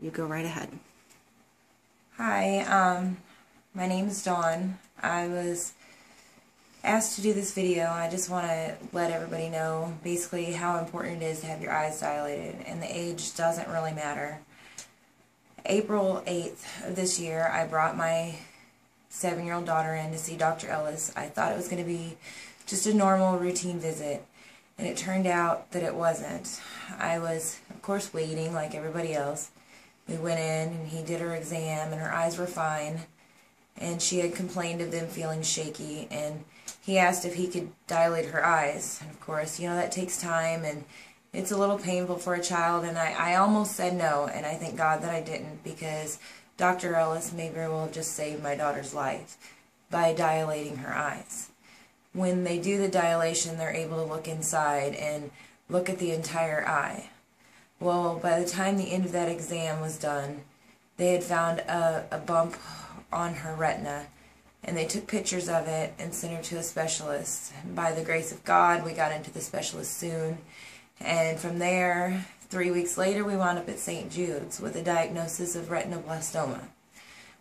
You go right ahead. Hi, my name is Dawn. I was asked to do this video. I just want to let everybody know basically how important it is to have your eyes dilated, and the age doesn't really matter. April 8th of this year, I brought my 7-year-old daughter in to see Dr. Ellis. I thought it was going to be just a normal routine visit, and it turned out that it wasn't. I was, of course, waiting like everybody else. We went in and he did her exam and her eyes were fine, and she had complained of them feeling shaky, and he asked if he could dilate her eyes. And of course, you know, that takes time and it's a little painful for a child, and I almost said no, and I thank God that I didn't, because Dr. Ellis may very well have just saved my daughter's life by dilating her eyes. When they do the dilation, they're able to look inside and look at the entire eye. Well, by the time the end of that exam was done, they had found a bump on her retina, and they took pictures of it and sent her to a specialist. By the grace of God, we got into the specialist soon, and from there, 3 weeks later, we wound up at St. Jude's with a diagnosis of retinoblastoma,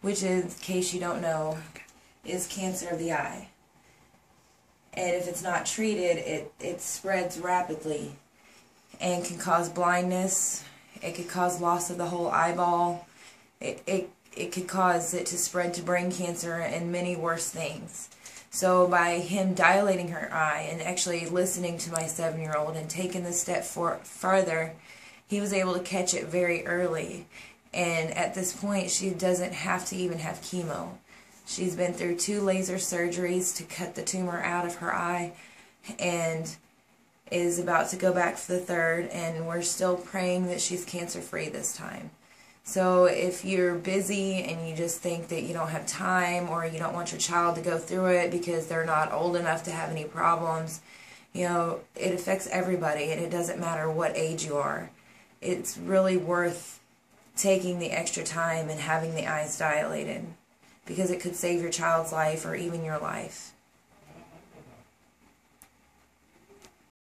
which is, in case you don't know, is cancer of the eye. And if it's not treated, it spreads rapidly and can cause blindness. It could cause loss of the whole eyeball. It could cause it to spread to brain cancer and many worse things. So by him dilating her eye and actually listening to my 7-year-old and taking the step further, he was able to catch it very early. And at this point, she doesn't have to even have chemo. She's been through 2 laser surgeries to cut the tumor out of her eye, and is about to go back for the 3rd, and we're still praying that she's cancer-free this time. So if you're busy and you just think that you don't have time, or you don't want your child to go through it because they're not old enough to have any problems, you know, it affects everybody, and it doesn't matter what age you are. It's really worth taking the extra time and having the eyes dilated, because it could save your child's life or even your life.